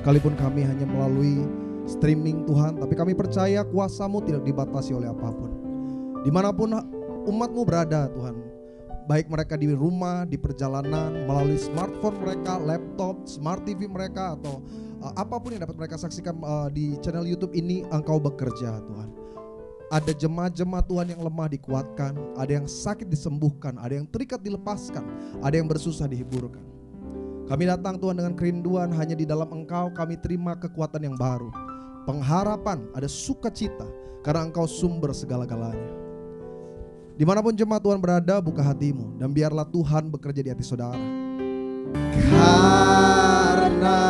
Sekalipun kami hanya melalui streaming Tuhan, tapi kami percaya kuasa-Mu tidak dibatasi oleh apapun. Dimanapun umat-Mu berada Tuhan, baik mereka di rumah, di perjalanan, melalui smartphone mereka, laptop, smart TV mereka, atau apapun yang dapat mereka saksikan di channel YouTube ini, Engkau bekerja Tuhan. Ada jemaat-jemaat Tuhan yang lemah dikuatkan, ada yang sakit disembuhkan, ada yang terikat dilepaskan, ada yang bersusah dihiburkan. Kami datang Tuhan dengan kerinduan, hanya di dalam Engkau kami terima kekuatan yang baru, pengharapan, ada sukacita, karena Engkau sumber segala-galanya. Dimanapun jemaat Tuhan berada, buka hatimu dan biarlah Tuhan bekerja di hati saudara. Karena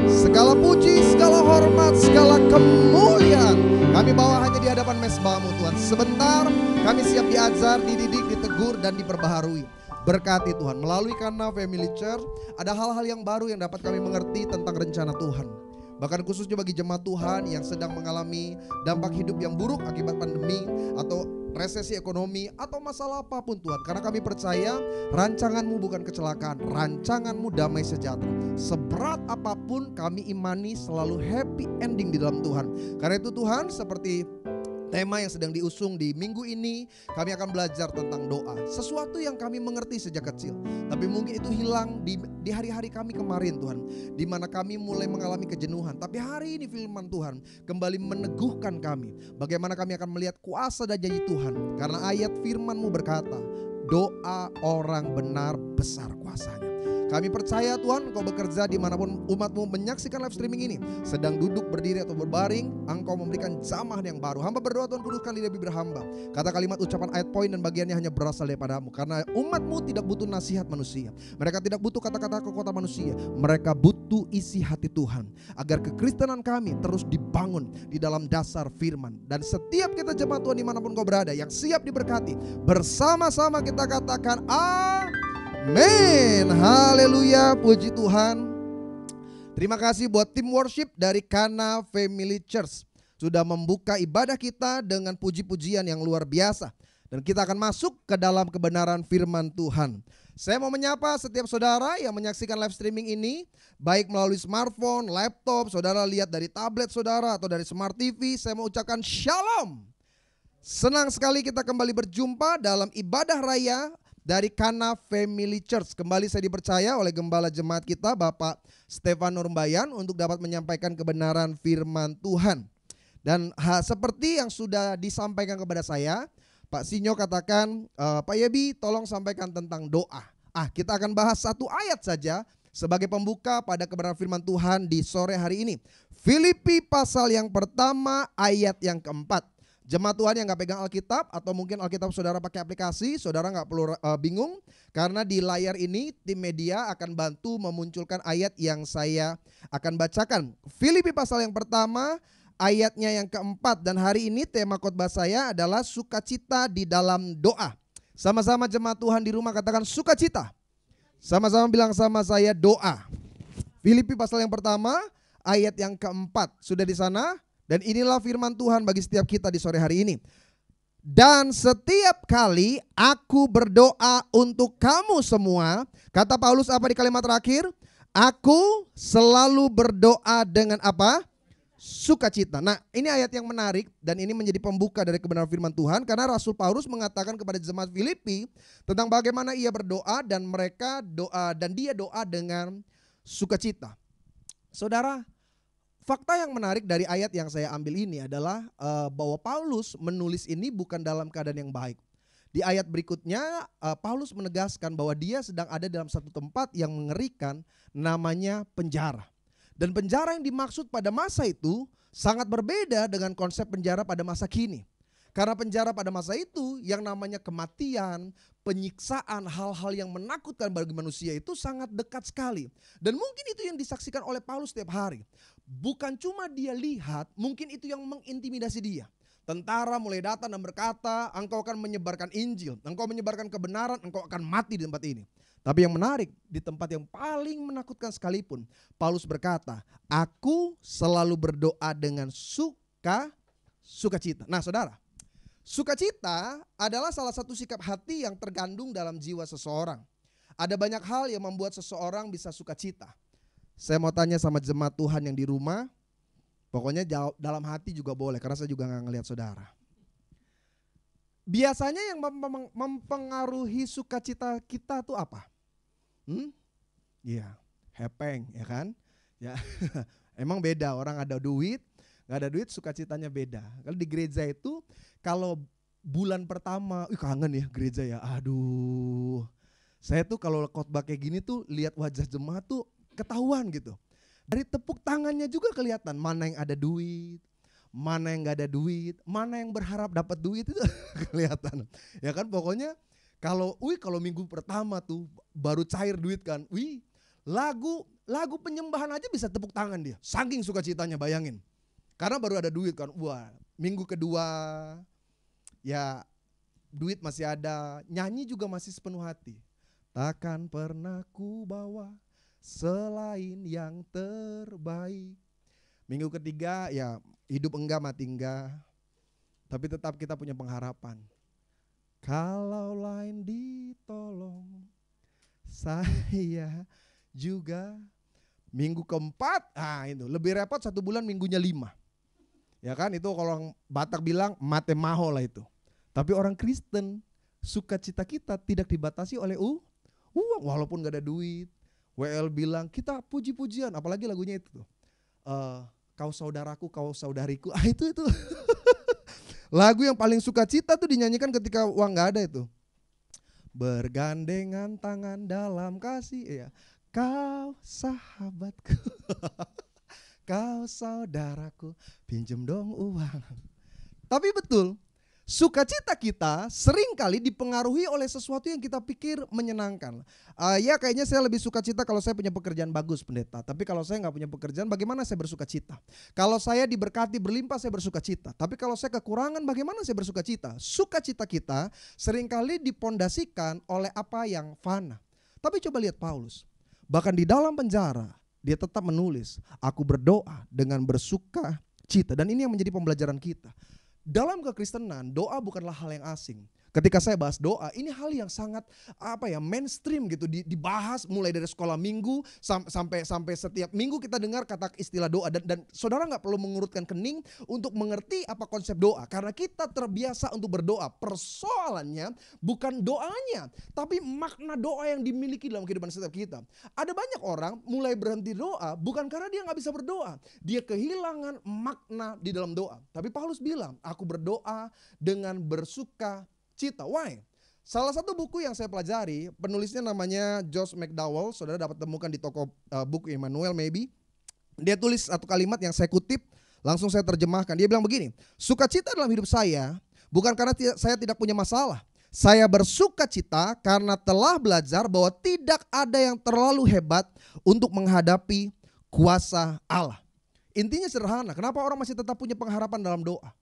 segala puji, segala hormat, segala kemuliaan kami bawa hanya di hadapan mezbah-Mu Tuhan. Sebentar kami siap diajar, dididik, ditegur dan diperbaharui. Berkati Tuhan, melalui Kana Family Church ada hal-hal yang baru yang dapat kami mengerti tentang rencana Tuhan. Bahkan khususnya bagi jemaat Tuhan yang sedang mengalami dampak hidup yang buruk akibat pandemi atau resesi ekonomi atau masalah apapun Tuhan. Karena kami percaya rancangan-Mu bukan kecelakaan, rancangan-Mu damai sejahtera. Seberat apapun kami imani selalu happy ending di dalam Tuhan. Karena itu Tuhan, seperti tema yang sedang diusung di minggu ini, kami akan belajar tentang doa. Sesuatu yang kami mengerti sejak kecil, tapi mungkin itu hilang di hari-hari kami kemarin Tuhan, di mana kami mulai mengalami kejenuhan. Tapi hari ini firman Tuhan kembali meneguhkan kami, bagaimana kami akan melihat kuasa dan janji Tuhan. Karena ayat firman-Mu berkata, doa orang benar besar kuasanya. Kami percaya Tuhan, Engkau bekerja dimanapun umat-Mu menyaksikan live streaming ini. Sedang duduk, berdiri atau berbaring, Engkau memberikan jamaah yang baru. Hamba berdoa Tuhan, kuduskan lidah bibir hamba. Kata kalimat, ucapan, ayat, poin dan bagiannya hanya berasal daripada-Mu. Karena umat-Mu tidak butuh nasihat manusia. Mereka tidak butuh kata-kata kekuatan manusia. Mereka butuh isi hati Tuhan. Agar kekristenan kami terus dibangun di dalam dasar firman. Dan setiap kita jemaat Tuhan dimanapun kau berada yang siap diberkati, bersama-sama kita katakan amin. Haleluya, puji Tuhan. Terima kasih buat tim worship dari Kana Family Church sudah membuka ibadah kita dengan puji-pujian yang luar biasa. Dan kita akan masuk ke dalam kebenaran firman Tuhan. Saya mau menyapa setiap saudara yang menyaksikan live streaming ini, baik melalui smartphone, laptop, saudara lihat dari tablet saudara atau dari smart TV. Saya mau ucapkan shalom. Senang sekali kita kembali berjumpa dalam ibadah raya dari Kana Family Church. Kembali saya dipercaya oleh gembala jemaat kita Bapak Stefan Nurbayan untuk dapat menyampaikan kebenaran firman Tuhan. Dan seperti yang sudah disampaikan kepada saya, Pak Sinyo katakan, Pak Yebi tolong sampaikan tentang doa. Kita akan bahas satu ayat saja sebagai pembuka pada kebenaran firman Tuhan di sore hari ini. Filipi pasal yang pertama ayat yang keempat. Jemaat Tuhan yang gak pegang Alkitab atau mungkin Alkitab saudara pakai aplikasi, saudara gak perlu bingung. Karena di layar ini tim media akan bantu memunculkan ayat yang saya akan bacakan. Filipi pasal yang pertama ayatnya yang keempat. Dan hari ini tema khotbah saya adalah sukacita di dalam doa. Sama-sama jemaat Tuhan di rumah katakan sukacita. Sama-sama bilang sama saya doa. Filipi pasal yang pertama ayat yang keempat. Sudah di sana? Dan inilah firman Tuhan bagi setiap kita di sore hari ini. Dan setiap kali aku berdoa untuk kamu semua, kata Paulus apa di kalimat terakhir? Aku selalu berdoa dengan apa? Sukacita. Nah, ini ayat yang menarik dan ini menjadi pembuka dari kebenaran firman Tuhan. Karena Rasul Paulus mengatakan kepada jemaat Filipi tentang bagaimana ia berdoa dan mereka doa dan dia doa dengan sukacita. Saudara, fakta yang menarik dari ayat yang saya ambil ini adalah bahwa Paulus menulis ini bukan dalam keadaan yang baik. Di ayat berikutnya Paulus menegaskan bahwa dia sedang ada dalam satu tempat yang mengerikan, namanya penjara. Dan penjara yang dimaksud pada masa itu sangat berbeda dengan konsep penjara pada masa kini. Karena penjara pada masa itu yang namanya kematian, penyiksaan, hal-hal yang menakutkan bagi manusia itu sangat dekat sekali. Dan mungkin itu yang disaksikan oleh Paulus setiap hari. Bukan cuma dia lihat, mungkin itu yang mengintimidasi dia. Tentara mulai datang dan berkata, engkau akan menyebarkan Injil, engkau menyebarkan kebenaran, engkau akan mati di tempat ini. Tapi yang menarik, di tempat yang paling menakutkan sekalipun, Paulus berkata, aku selalu berdoa dengan sukacita. Nah saudara, sukacita adalah salah satu sikap hati yang terkandung dalam jiwa seseorang. Ada banyak hal yang membuat seseorang bisa sukacita. Saya mau tanya sama jemaat Tuhan yang di rumah, pokoknya dalam hati juga boleh, karena saya juga gak ngelihat saudara. Biasanya yang mempengaruhi sukacita kita tuh apa? Iya, hepeng ya kan? Ya, emang beda, orang ada duit, gak ada duit sukacitanya beda. Kalau di gereja itu, kalau bulan pertama, kangen ya gereja ya, aduh. Saya tuh kalau khotbah kayak gini tuh lihat wajah jemaat tuh ketahuan gitu. Dari tepuk tangannya juga kelihatan mana yang ada duit, mana yang gak ada duit, mana yang berharap dapat duit itu kelihatan. Ya kan pokoknya kalau minggu pertama tuh baru cair duit kan, lagu penyembahan aja bisa tepuk tangan dia. Saking sukacitanya, bayangin. Karena baru ada duit kan. Wah, minggu kedua ya duit masih ada, nyanyi juga masih sepenuh hati. Takkan pernah ku bawa selain yang terbaik. Minggu ketiga ya hidup enggak mati enggak, tapi tetap kita punya pengharapan. Kalau lain ditolong, saya juga. Minggu keempat, itu lebih repot, 1 bulan minggunya 5. Ya kan, itu kalau orang Batak bilang mate maho lah itu. Tapi orang Kristen, sukacita kita tidak dibatasi oleh uang, walaupun gak ada duit. WL bilang kita puji-pujian, apalagi lagunya itu tuh. Kau saudaraku, kau saudariku, itu lagu yang paling sukacita tuh dinyanyikan ketika uang gak ada itu. Bergandengan tangan dalam kasih, ya. Kau sahabatku, kau saudaraku, pinjem dong uang. Tapi betul, sukacita kita seringkali dipengaruhi oleh sesuatu yang kita pikir menyenangkan. Ya kayaknya saya lebih sukacita kalau saya punya pekerjaan bagus, pendeta. Tapi kalau saya gak punya pekerjaan, bagaimana saya bersukacita? Kalau saya diberkati berlimpah, saya bersukacita. Tapi kalau saya kekurangan, bagaimana saya bersukacita? Sukacita kita seringkali dipondasikan oleh apa yang fana. Tapi coba lihat Paulus. Bahkan di dalam penjara, dia tetap menulis, aku berdoa dengan bersukacita. Dan ini yang menjadi pembelajaran kita. Dalam kekristenan, doa bukanlah hal yang asing. Ketika saya bahas doa, ini hal yang sangat mainstream gitu, dibahas mulai dari sekolah minggu sampai setiap minggu kita dengar kata istilah doa, dan saudara nggak perlu mengurutkan kening untuk mengerti apa konsep doa, karena kita terbiasa untuk berdoa. Persoalannya bukan doanya, tapi makna doa yang dimiliki dalam kehidupan setiap kita. Ada banyak orang mulai berhenti doa bukan karena dia nggak bisa berdoa, dia kehilangan makna di dalam doa. Tapi Paulus bilang, aku berdoa dengan bersukacita. Why? Salah satu buku yang saya pelajari, penulisnya namanya Josh McDowell, saudara dapat temukan di toko buku Emmanuel maybe. Dia tulis satu kalimat yang saya kutip, langsung saya terjemahkan. Dia bilang begini, sukacita dalam hidup saya bukan karena saya tidak punya masalah. Saya bersukacita karena telah belajar bahwa tidak ada yang terlalu hebat untuk menghadapi kuasa Allah. Intinya sederhana, kenapa orang masih tetap punya pengharapan dalam doa?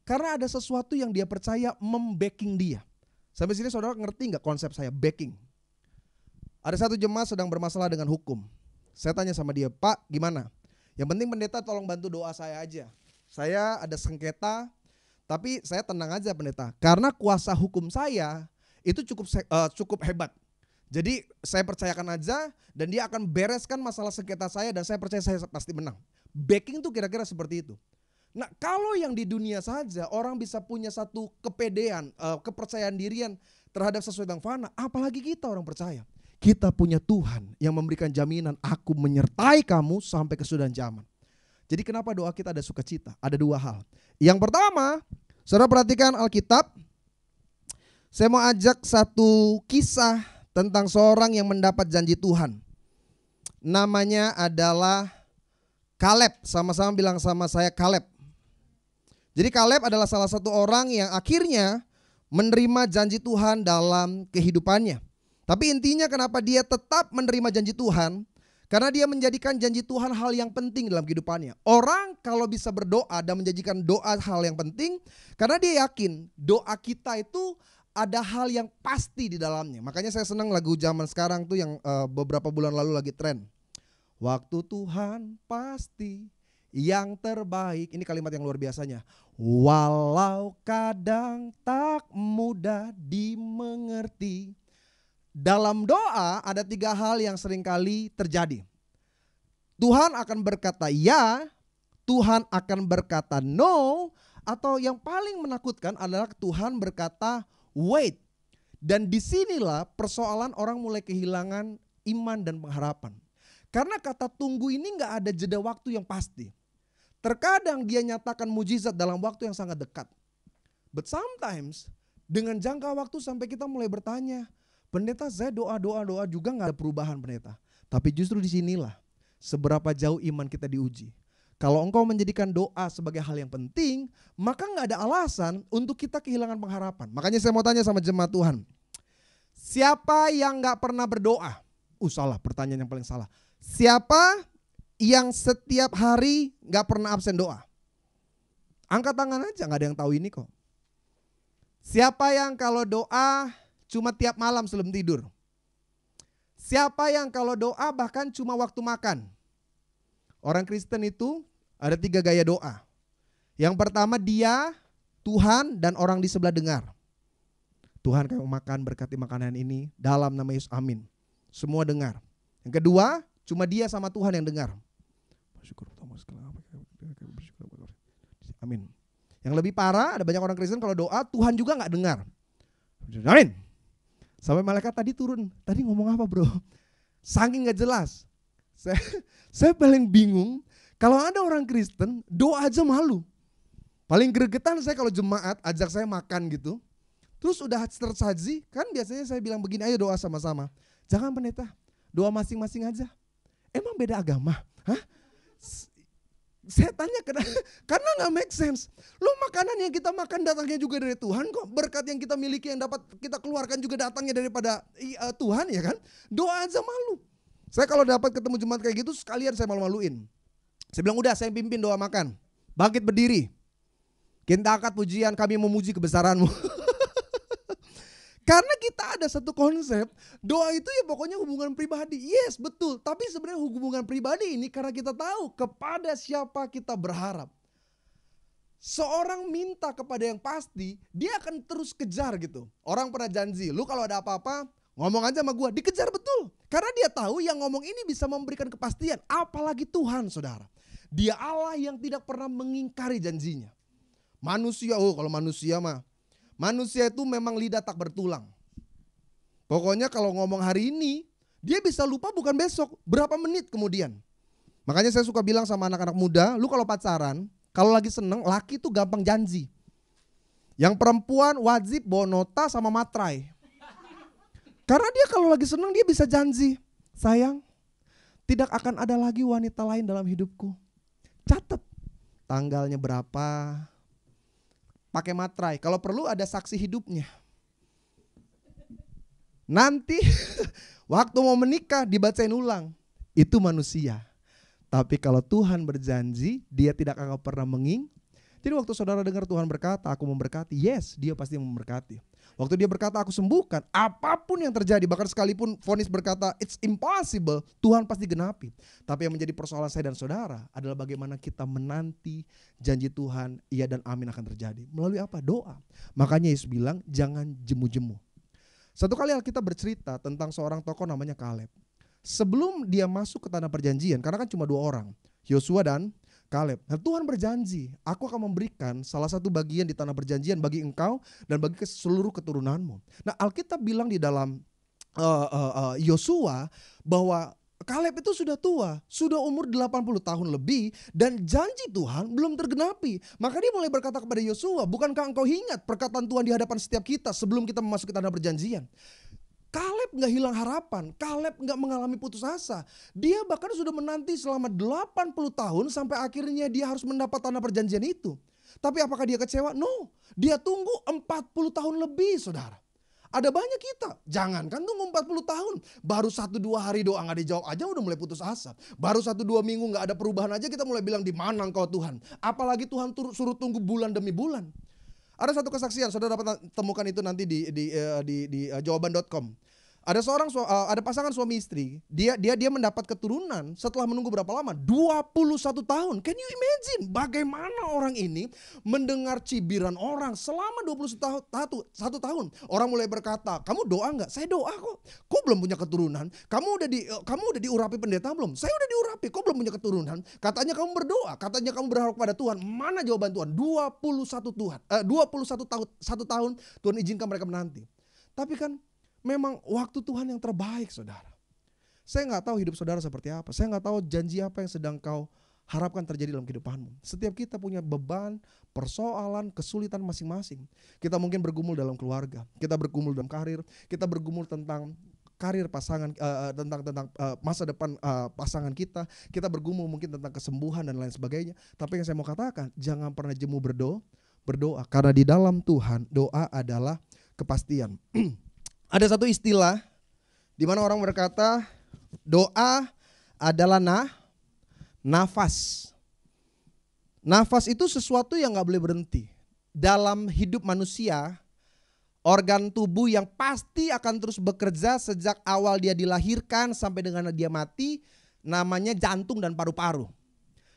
Karena ada sesuatu yang dia percaya membacking dia. Sampai sini saudara ngerti gak konsep saya backing? Ada satu jemaat sedang bermasalah dengan hukum. Saya tanya sama dia, Pak gimana? Yang penting pendeta tolong bantu doa saya aja. Saya ada sengketa, tapi saya tenang aja pendeta. Karena kuasa hukum saya itu cukup hebat. Jadi saya percayakan aja dan dia akan bereskan masalah sengketa saya, dan saya percaya saya pasti menang. Backing tuh kira-kira seperti itu. Nah kalau yang di dunia saja orang bisa punya satu kepedean, kepercayaan dirian terhadap sesuatu yang fana, apalagi kita orang percaya. Kita punya Tuhan yang memberikan jaminan, aku menyertai kamu sampai kesudahan zaman. Jadi kenapa doa kita ada sukacita? Ada 2 hal. Yang pertama, saudara perhatikan Alkitab. Saya mau ajak satu kisah tentang seorang yang mendapat janji Tuhan. Namanya adalah Kaleb. Sama-sama bilang sama saya Kaleb. Jadi Kaleb adalah salah satu orang yang akhirnya menerima janji Tuhan dalam kehidupannya. Tapi intinya kenapa dia tetap menerima janji Tuhan? Karena dia menjadikan janji Tuhan hal yang penting dalam kehidupannya. Orang kalau bisa berdoa dan menjadikan doa hal yang penting, karena dia yakin doa kita itu ada hal yang pasti di dalamnya. Makanya saya senang lagu zaman sekarang tuh yang beberapa bulan lalu lagi tren. Waktu Tuhan pasti yang terbaik. Ini kalimat yang luar biasanya. Walau kadang tak mudah dimengerti. Dalam doa ada 3 hal yang seringkali terjadi. Tuhan akan berkata ya, Tuhan akan berkata no, atau yang paling menakutkan adalah Tuhan berkata wait. Dan disinilah persoalan orang mulai kehilangan iman dan pengharapan. Karena kata tunggu ini gak ada jeda waktu yang pasti. Terkadang dia nyatakan mujizat dalam waktu yang sangat dekat. But sometimes dengan jangka waktu sampai kita mulai bertanya, pendeta saya doa juga gak ada perubahan pendeta. Tapi justru disinilah seberapa jauh iman kita diuji. Kalau engkau menjadikan doa sebagai hal yang penting, maka gak ada alasan untuk kita kehilangan pengharapan. Makanya saya mau tanya sama jemaat Tuhan. Siapa yang gak pernah berdoa? Salah, pertanyaan yang paling salah. Siapa yang setiap hari gak pernah absen doa? Angkat tangan aja, gak ada yang tahu ini kok. Siapa yang kalau doa cuma tiap malam sebelum tidur? Siapa yang kalau doa bahkan cuma waktu makan? Orang Kristen itu ada 3 gaya doa. Yang pertama dia, Tuhan, dan orang di sebelah dengar. Tuhan kami makan, berkati makanan ini dalam nama Yesus, amin. Semua dengar. Yang kedua, cuma dia sama Tuhan yang dengar. Amin. Yang lebih parah, ada banyak orang Kristen kalau doa Tuhan juga gak dengar. Amin. Sampai malaikat tadi turun. Tadi ngomong apa bro? Saking gak jelas. Saya paling bingung kalau ada orang Kristen doa aja malu. Paling gregetan saya kalau jemaat ajak saya makan gitu. Terus udah tersaji, kan biasanya saya bilang begini, ayo doa sama-sama. Jangan pendeta, doa masing-masing aja. Emang beda agama? Hah? Saya tanya karena gak make sense. Loh, makanan yang kita makan datangnya juga dari Tuhan kok. Berkat yang kita miliki yang dapat kita keluarkan juga datangnya daripada Tuhan ya kan. Doa aja malu. Saya kalau dapat ketemu jemaat kayak gitu sekalian saya malu-maluin. Saya bilang udah saya pimpin doa makan. Bangkit berdiri. Kita angkat pujian, kami memuji kebesaran-Mu. Karena kita ada satu konsep, doa itu ya pokoknya hubungan pribadi. Yes, betul. Tapi sebenarnya hubungan pribadi ini karena kita tahu kepada siapa kita berharap. Seorang minta kepada yang pasti, dia akan terus kejar gitu. Orang pernah janji, lu kalau ada apa-apa ngomong aja sama gua, dikejar betul. Karena dia tahu yang ngomong ini bisa memberikan kepastian. Apalagi Tuhan saudara. Dia Allah yang tidak pernah mengingkari janjinya. Manusia, kalau manusia mah. Manusia itu memang lidah tak bertulang. Pokoknya kalau ngomong hari ini, dia bisa lupa bukan besok, berapa menit kemudian. Makanya saya suka bilang sama anak-anak muda, lu kalau pacaran, kalau lagi seneng, laki tuh gampang janji. Yang perempuan wajib bawa nota sama materai. Karena dia kalau lagi seneng dia bisa janji. Sayang, tidak akan ada lagi wanita lain dalam hidupku. Catat tanggalnya berapa. Pakai materai, kalau perlu ada saksi hidupnya. Nanti waktu mau menikah dibacain ulang. Itu manusia. Tapi kalau Tuhan berjanji, dia tidak akan pernah Jadi waktu saudara dengar Tuhan berkata, aku memberkati, yes, dia pasti memberkati. Waktu dia berkata, aku sembuhkan, apapun yang terjadi, bahkan sekalipun vonis berkata, it's impossible, Tuhan pasti genapi. Tapi yang menjadi persoalan saya dan saudara adalah bagaimana kita menanti janji Tuhan, iya dan amin akan terjadi. Melalui apa? Doa. Makanya Yesus bilang, jangan jemu-jemu. Satu kali Alkitab bercerita tentang seorang tokoh namanya Kaleb. Sebelum dia masuk ke tanah perjanjian, karena kan cuma 2 orang, Yosua dan Kaleb. Nah, Tuhan berjanji, aku akan memberikan salah satu bagian di tanah perjanjian bagi engkau dan bagi seluruh keturunanmu. Nah, Alkitab bilang di dalam Yosua bahwa Kaleb itu sudah tua, sudah umur 80 tahun lebih dan janji Tuhan belum tergenapi. Maka dia mulai berkata kepada Yosua, bukankah engkau ingat perkataan Tuhan di hadapan setiap kita sebelum kita memasuki tanah perjanjian? Kaleb gak hilang harapan, Kaleb gak mengalami putus asa. Dia bahkan sudah menanti selama 80 tahun sampai akhirnya dia harus mendapat tanah perjanjian itu. Tapi apakah dia kecewa? No, dia tunggu 40 tahun lebih saudara. Ada banyak kita, jangankan tunggu 40 tahun. Baru 1-2 hari doa gak dijawab aja udah mulai putus asa. Baru 1-2 minggu gak ada perubahan aja kita mulai bilang di mana engkau Tuhan. Apalagi Tuhan suruh tunggu bulan demi bulan. Ada satu kesaksian, saudara dapat temukan itu nanti di jawaban.com. Ada pasangan suami istri, dia mendapat keturunan setelah menunggu berapa lama? 21 tahun. Can you imagine bagaimana orang ini mendengar cibiran orang selama 21 tahun. Orang mulai berkata, "Kamu doa enggak?" "Saya doa kok." "Kok belum punya keturunan?" Kamu udah diurapi pendeta belum?" "Saya udah diurapi." "Kok belum punya keturunan?" "Katanya kamu berdoa, katanya kamu berharap pada Tuhan." Mana jawaban Tuhan? 21 tahun, 1 tahun Tuhan izinkan mereka menanti. Tapi kan memang waktu Tuhan yang terbaik, saudara. Saya nggak tahu hidup saudara seperti apa. Saya nggak tahu janji apa yang sedang kau harapkan terjadi dalam kehidupanmu. Setiap kita punya beban, persoalan, kesulitan masing-masing. Kita mungkin bergumul dalam keluarga, kita bergumul dalam karir, kita bergumul tentang karir pasangan, tentang masa depan pasangan kita. Kita bergumul mungkin tentang kesembuhan dan lain sebagainya. Tapi yang saya mau katakan, jangan pernah jemu berdoa. Karena di dalam Tuhan, doa adalah kepastian. Ada satu istilah di mana orang berkata doa adalah nafas. Nafas itu sesuatu yang gak boleh berhenti. Dalam hidup manusia, organ tubuh yang pasti akan terus bekerja sejak awal dia dilahirkan sampai dengan dia mati, namanya jantung dan paru-paru.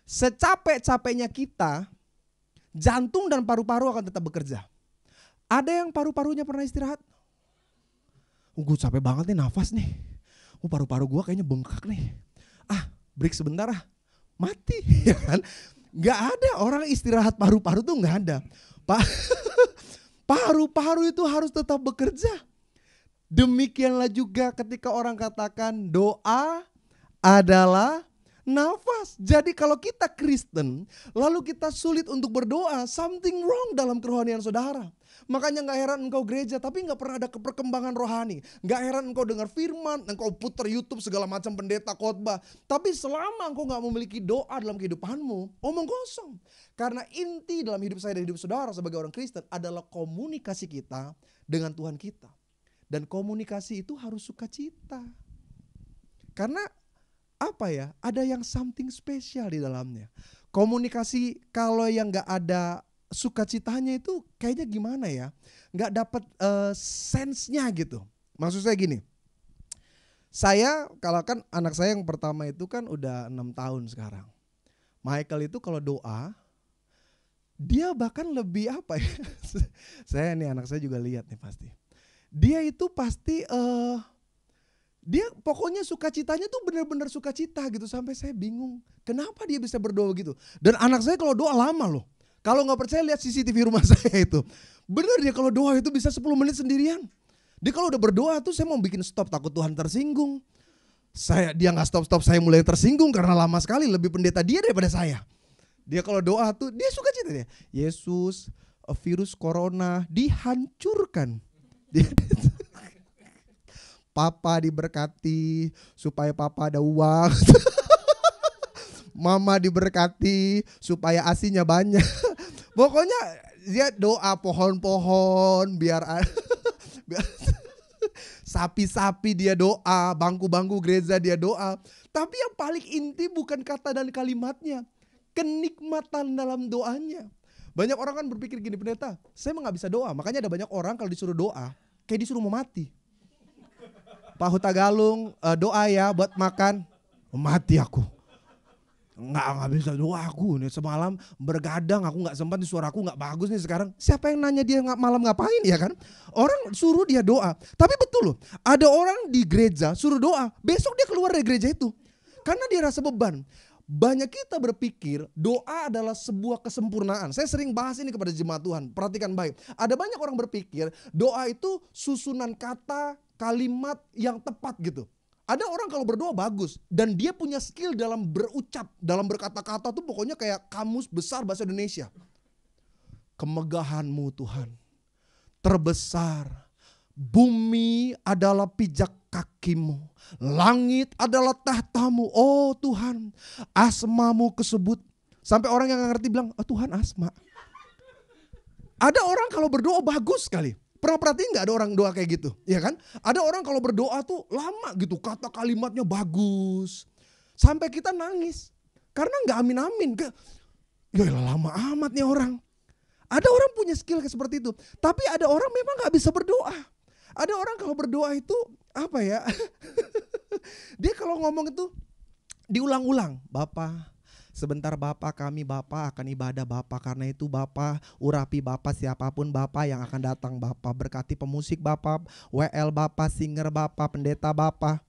Secapek-capeknya kita, jantung dan paru-paru akan tetap bekerja. Ada yang paru-parunya pernah istirahat? Gue capek banget nih nafas nih. Paru-paru gue kayaknya bengkak nih. Break sebentar mati. Ya kan? Gak ada orang istirahat paru-paru tuh gak ada. Paru-paru itu harus tetap bekerja. Demikianlah juga ketika orang katakan doa adalah nafas. Jadi kalau kita Kristen lalu kita sulit untuk berdoa, something wrong dalam kerohanian saudara. Makanya gak heran engkau gereja tapi gak pernah ada perkembangan rohani. Gak heran engkau dengar firman, engkau putar YouTube segala macam pendeta khotbah. Tapi selama engkau gak memiliki doa dalam kehidupanmu, omong kosong. Karena inti dalam hidup saya dan hidup saudara sebagai orang Kristen adalah komunikasi kita dengan Tuhan kita. Dan komunikasi itu harus sukacita. Karena ada yang something spesial di dalamnya. Komunikasi kalau yang gak ada sukacitanya itu kayaknya gimana ya, nggak dapat sense-nya gitu. Maksud saya gini, saya kalau kan anak saya yang pertama itu kan udah 6 tahun sekarang. Michael itu kalau doa dia bahkan lebih saya nih anak saya juga lihat nih pasti. Dia itu pasti dia pokoknya sukacitanya tuh benar-benar sukacita gitu sampai saya bingung kenapa dia bisa berdoa gitu. Dan anak saya kalau doa lama loh. Kalau gak percaya lihat CCTV rumah saya itu. Bener dia kalau doa itu bisa 10 menit sendirian. Dia kalau udah berdoa tuh saya mau bikin stop takut Tuhan tersinggung. Dia gak stop-stop saya mulai tersinggung karena lama sekali lebih pendeta dia daripada saya. Dia kalau doa tuh dia suka cita dia. Yesus virus corona dihancurkan. Papa diberkati supaya papa ada uang. Mama diberkati supaya asinya banyak. Pokoknya dia doa pohon-pohon biar sapi-sapi dia doa, bangku-bangku gereja dia doa. Tapi yang paling inti bukan kata dan kalimatnya, kenikmatan dalam doanya. Banyak orang kan berpikir gini, pendeta, saya mah gak bisa doa. Makanya ada banyak orang kalau disuruh doa, kayak disuruh mau mati. Pak Huta Galung doa ya buat makan, mati aku. Nggak bisa doa aku nih semalam bergadang aku nggak sempat nih suaraku nggak bagus nih sekarang. Siapa yang nanya dia malam ngapain ya kan? Orang suruh dia doa. Tapi betul loh ada orang di gereja suruh doa besok dia keluar dari gereja itu karena dia rasa beban. Banyak kita berpikir doa adalah sebuah kesempurnaan. Saya sering bahas ini kepada jemaat Tuhan. Perhatikan baik. Ada banyak orang berpikir doa itu susunan kata kalimat yang tepat gitu. Ada orang kalau berdoa bagus dan dia punya skill dalam berucap, dalam berkata-kata tuh pokoknya kayak kamus besar bahasa Indonesia. Kemegahan-Mu Tuhan terbesar, bumi adalah pijak kaki-Mu, langit adalah tahta-Mu, oh Tuhan, asma-Mu kesebut. Sampai orang yang gak ngerti bilang, oh Tuhan asma. Ada orang kalau berdoa bagus sekali. Pernah perhatiin gak ada orang doa kayak gitu? Ya kan? Ada orang kalau berdoa tuh lama gitu. Kata kalimatnya bagus. Sampai kita nangis. Karena gak amin-amin. Ya lama amat nih orang. Ada orang punya skill kayak seperti itu. Tapi ada orang memang gak bisa berdoa. Ada orang kalau berdoa itu apa ya? Dia kalau ngomong itu diulang-ulang. Bapa, sebentar Bapa, kami Bapa akan ibadah Bapa. Karena itu Bapa, urapi Bapa, siapapun Bapa yang akan datang Bapa. Berkati pemusik Bapa, WL Bapa, singer Bapa, pendeta Bapa.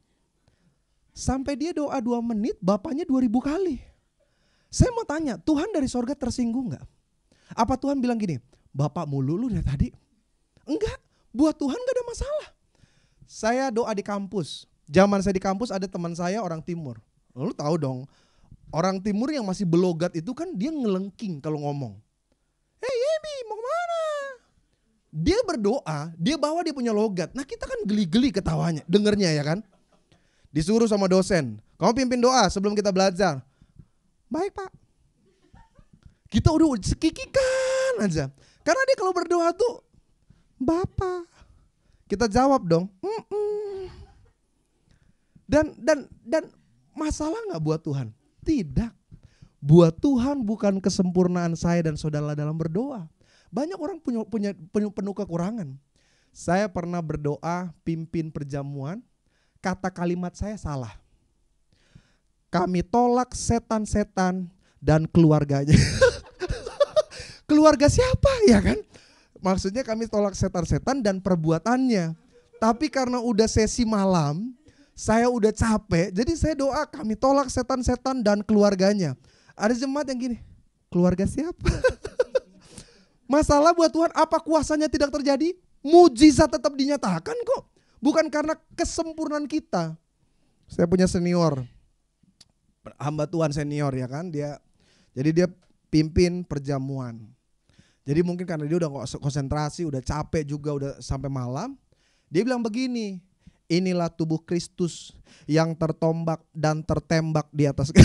Sampai dia doa 2 menit, Bapaknya 2000 kali. Saya mau tanya, Tuhan dari sorga tersinggung gak? Apa Tuhan bilang gini, Bapak mulu lu dari tadi? Enggak, buat Tuhan gak ada masalah. Saya doa di kampus. Zaman saya di kampus ada teman saya orang timur. Lu tahu dong, orang timur yang masih belogat itu kan dia ngelengking kalau ngomong. Hey Yebi, mau kemana? Dia berdoa, dia bawa dia punya logat. Nah kita kan geli-geli ketawanya, dengernya ya kan. Disuruh sama dosen, kamu pimpin doa sebelum kita belajar. Baik Pak. Kita udah sekikikan aja. Karena dia kalau berdoa tuh, Bapak. Kita jawab dong. Dan masalah gak buat Tuhan? Tidak. Buat Tuhan bukan kesempurnaan saya dan saudara dalam berdoa. Banyak orang punya penuh kekurangan. Saya pernah berdoa pimpin perjamuan, kata kalimat saya salah. Kami tolak setan-setan dan keluarganya. Keluarga siapa ya kan? Maksudnya kami tolak setan-setan dan perbuatannya. Tapi karena udah sesi malam, saya udah capek, jadi saya doa kami tolak setan-setan dan keluarganya. Ada jemaat yang gini, keluarga siapa? Masalah buat Tuhan, apa kuasanya tidak terjadi? Mujizat tetap dinyatakan kok. Bukan karena kesempurnaan kita. Saya punya senior, hamba Tuhan senior ya kan, jadi dia pimpin perjamuan. Jadi mungkin karena dia udah gak konsentrasi, udah capek juga, udah sampai malam. Dia bilang begini, inilah tubuh Kristus yang tertombak dan tertembak di atas.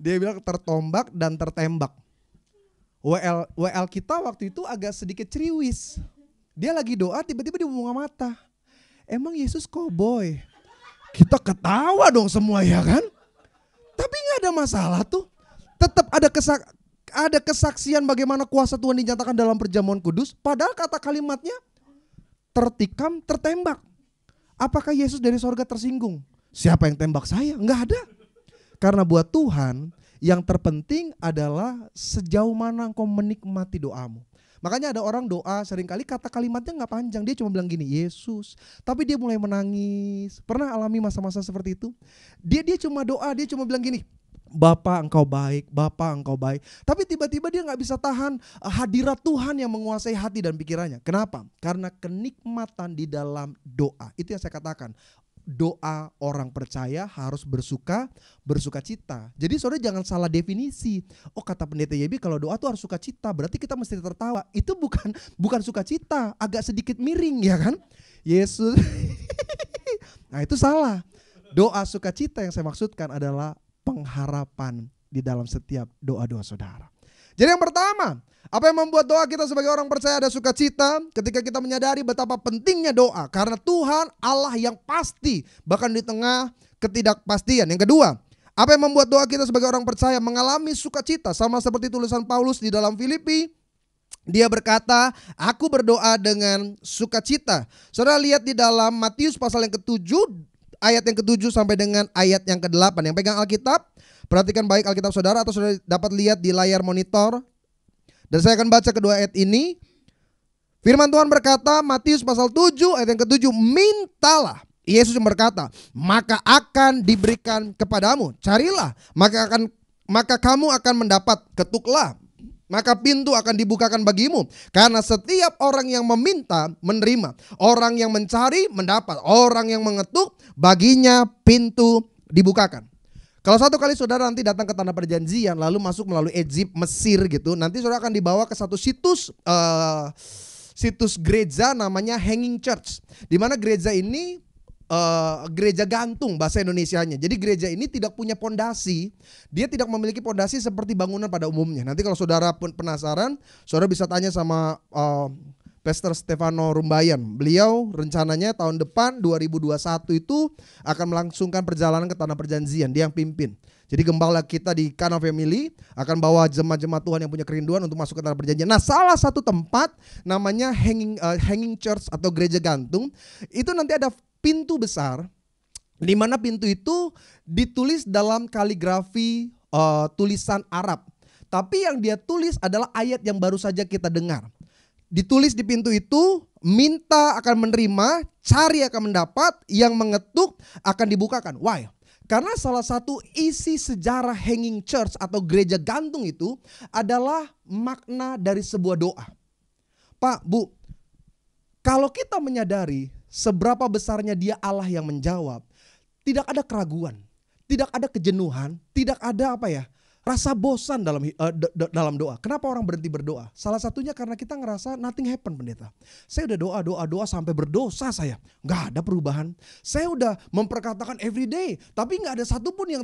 Dia bilang tertombak dan tertembak. WL kita waktu itu agak sedikit ceriwis. Dia lagi doa tiba-tiba dia buka mata. Emang Yesus cowboy? Kita ketawa dong semua ya kan? Tapi gak ada masalah tuh. Tetap ada kesaksian bagaimana kuasa Tuhan dinyatakan dalam perjamuan kudus. Padahal kata kalimatnya tertikam, tertembak. Apakah Yesus dari sorga tersinggung? Siapa yang tembak saya? Enggak ada. Karena buat Tuhan yang terpenting adalah sejauh mana engkau menikmati doamu. Makanya ada orang doa seringkali kata kalimatnya gak panjang. Dia cuma bilang gini, Yesus. Tapi dia mulai menangis. Pernah alami masa-masa seperti itu? Dia cuma doa, dia cuma bilang gini, Bapa engkau baik, Bapa engkau baik. Tapi tiba-tiba dia gak bisa tahan hadirat Tuhan yang menguasai hati dan pikirannya. Kenapa? Karena kenikmatan di dalam doa. Itu yang saya katakan. Doa orang percaya harus bersuka cita. Jadi saudara jangan salah definisi. Oh kata pendeta Yebi kalau doa tuh harus suka cita, berarti kita mesti tertawa. Itu bukan suka cita, agak sedikit miring ya kan? Yesus. Nah itu salah. Doa sukacita yang saya maksudkan adalah pengharapan di dalam setiap doa-doa saudara. Jadi yang pertama, apa yang membuat doa kita sebagai orang percaya ada sukacita? Ketika kita menyadari betapa pentingnya doa. Karena Tuhan Allah yang pasti, bahkan di tengah ketidakpastian. Yang kedua, apa yang membuat doa kita sebagai orang percaya mengalami sukacita? Sama seperti tulisan Paulus di dalam Filipi. Dia berkata, aku berdoa dengan sukacita. Saudara lihat di dalam Matius pasal yang ke-7, ayat yang ke-7 sampai dengan ayat yang ke-8. Yang pegang Alkitab, perhatikan baik Alkitab saudara atau saudara dapat lihat di layar monitor. Dan saya akan baca kedua ayat ini. Firman Tuhan berkata, Matius pasal 7 ayat yang ke-7, mintalah. Yesus yang berkata, maka akan diberikan kepadamu. Carilah, maka kamu akan mendapat. Ketuklah, maka pintu akan dibukakan bagimu. Karena setiap orang yang meminta menerima, orang yang mencari mendapat, orang yang mengetuk baginya pintu dibukakan. Kalau satu kali saudara nanti datang ke tanah perjanjian lalu masuk melalui Egypt, Mesir gitu, nanti saudara akan dibawa ke satu situs gereja namanya Hanging Church. Di mana gereja ini gereja gantung bahasa Indonesianya. Jadi gereja ini tidak punya pondasi, dia tidak memiliki pondasi seperti bangunan pada umumnya. Nanti kalau saudara pun penasaran, saudara bisa tanya sama Pastor Stefano Rumbayan. Beliau rencananya tahun depan 2021 itu akan melangsungkan perjalanan ke tanah perjanjian, dia yang pimpin. Jadi gembala kita di Kana Family akan bawa jemaat-jemaat Tuhan yang punya kerinduan untuk masuk ke tanah perjanjian. Nah, salah satu tempat namanya hanging church atau gereja gantung. Itu nanti ada pintu besar, di mana pintu itu ditulis dalam kaligrafi tulisan Arab. Tapi yang dia tulis adalah ayat yang baru saja kita dengar. Ditulis di pintu itu, minta akan menerima, cari akan mendapat, yang mengetuk akan dibukakan. Why? Karena salah satu isi sejarah hanging church atau gereja gantung itu adalah makna dari sebuah doa. Pak, Bu, kalau kita menyadari seberapa besarnya Dia Allah yang menjawab, tidak ada keraguan, tidak ada kejenuhan, tidak ada rasa bosan dalam doa. Kenapa orang berhenti berdoa? Salah satunya karena kita ngerasa nothing happen, pendeta. Saya udah doa sampai berdosa saya. Gak ada perubahan. Saya udah memperkatakan every day. Tapi gak ada satupun yang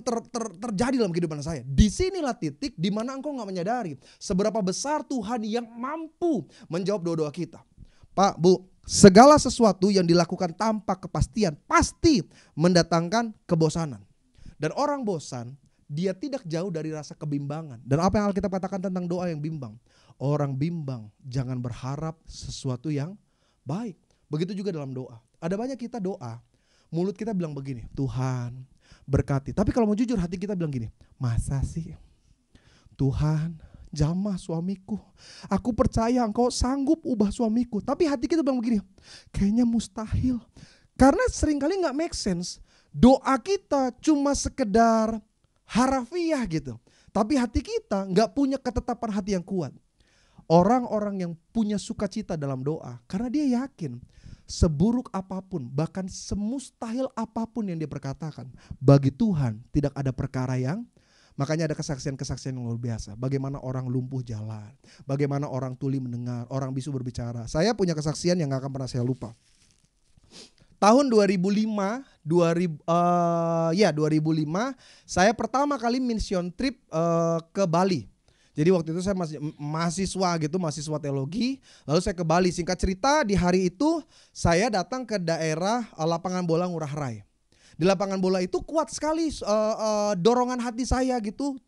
terjadi dalam kehidupan saya. Disinilah titik dimana engkau gak menyadari seberapa besar Tuhan yang mampu menjawab doa-doa kita. Pak, Bu, segala sesuatu yang dilakukan tanpa kepastian pasti mendatangkan kebosanan. Dan orang bosan, dia tidak jauh dari rasa kebimbangan. Dan apa yang Alkitab katakan tentang doa yang bimbang? Orang bimbang jangan berharap sesuatu yang baik. Begitu juga dalam doa. Ada banyak kita doa, mulut kita bilang begini, Tuhan berkati. Tapi kalau mau jujur, hati kita bilang gini, masa sih Tuhan jamah suamiku. Aku percaya engkau sanggup ubah suamiku. Tapi hati kita bilang begini, kayaknya mustahil. Karena seringkali gak make sense. Doa kita cuma sekedar harafiah gitu. Tapi hati kita gak punya ketetapan hati yang kuat. Orang-orang yang punya sukacita dalam doa, karena dia yakin seburuk apapun, bahkan semustahil apapun yang dia perkatakan, bagi Tuhan tidak ada perkara yang, makanya ada kesaksian-kesaksian yang luar biasa. Bagaimana orang lumpuh jalan, bagaimana orang tuli mendengar, orang bisu berbicara. Saya punya kesaksian yang gak akan pernah saya lupa. Tahun 2005, saya pertama kali mission trip ke Bali. Jadi waktu itu saya masih mahasiswa teologi. Lalu saya ke Bali. Singkat cerita, di hari itu saya datang ke daerah lapangan bola Ngurah Rai. Di lapangan bola itu kuat sekali dorongan hati saya gitu.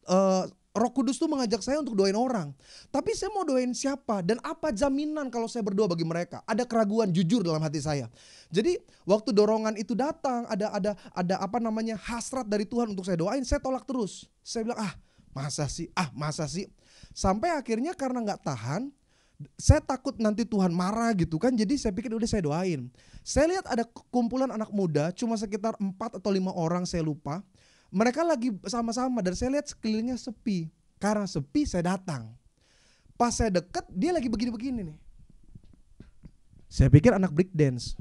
Roh Kudus tuh mengajak saya untuk doain orang. Tapi saya mau doain siapa? Dan apa jaminan kalau saya berdoa bagi mereka? Ada keraguan jujur dalam hati saya. Jadi waktu dorongan itu datang, ada hasrat dari Tuhan untuk saya doain, saya tolak terus. Saya bilang masa sih. Sampai akhirnya karena gak tahan, saya takut nanti Tuhan marah gitu kan. Jadi saya pikir udah saya doain. Saya lihat ada kumpulan anak muda, cuma sekitar 4 atau 5 orang, saya lupa. Mereka lagi sama-sama dan saya lihat sekelilingnya sepi. Karena sepi saya datang. Pas saya deket dia lagi begini-begini nih. Saya pikir anak break dance.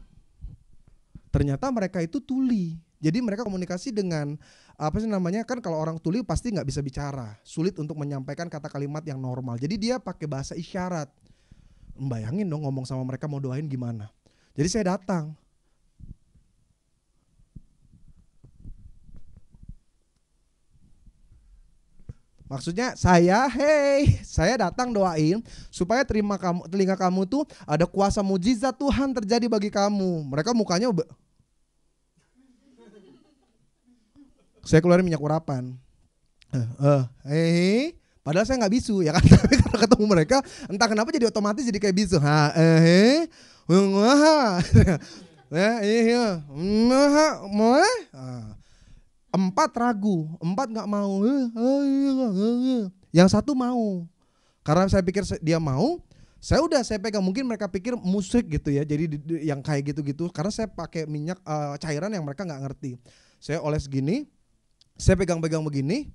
Ternyata mereka itu tuli. Jadi mereka komunikasi dengan kan kalau orang tuli pasti gak bisa bicara. Sulit untuk menyampaikan kata kalimat yang normal. Jadi dia pakai bahasa isyarat. Bayangin dong ngomong sama mereka mau doain gimana. Jadi saya datang. Maksudnya saya datang doain supaya telinga kamu tuh ada kuasa mujizat Tuhan terjadi bagi kamu. Mereka mukanya saya keluarin minyak urapan. Padahal saya nggak bisu ya kan. Tapi kalau ketemu mereka entah kenapa jadi otomatis jadi kayak bisu. 4 ragu, 4 gak mau. Yang 1 mau. Karena saya pikir dia mau, saya pegang. Mungkin mereka pikir musik gitu ya. Jadi yang kayak gitu-gitu. Karena saya pakai minyak cairan yang mereka gak ngerti. Saya oles gini, saya pegang-pegang begini.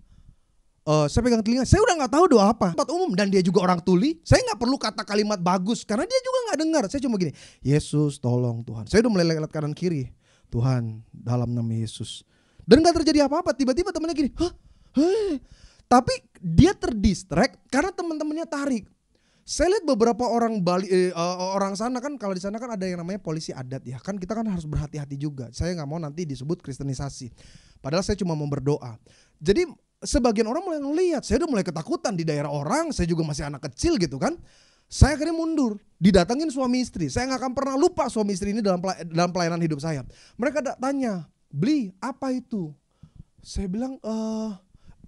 Saya pegang telinga, saya udah gak tahu doa apa. Tempat umum dan dia juga orang tuli. Saya gak perlu kata kalimat bagus karena dia juga gak dengar. Saya cuma gini, Yesus tolong Tuhan. Saya udah mulai lihat kanan kiri. Tuhan dalam nama Yesus. Dan gak terjadi apa-apa, tiba-tiba temennya gini, tapi dia terdistract karena teman-temannya tarik. Saya lihat beberapa orang Bali, orang sana kan, kalau di sana kan ada yang namanya polisi adat ya, kan kita kan harus berhati-hati juga. Saya nggak mau nanti disebut kristenisasi. Padahal saya cuma mau berdoa. Jadi sebagian orang mulai ngelihat, saya udah mulai ketakutan di daerah orang, saya juga masih anak kecil gitu kan. Saya akhirnya mundur, didatengin suami istri. Saya nggak akan pernah lupa suami istri ini dalam pelayanan hidup saya. Mereka tanya, Bli, apa itu? Saya bilang,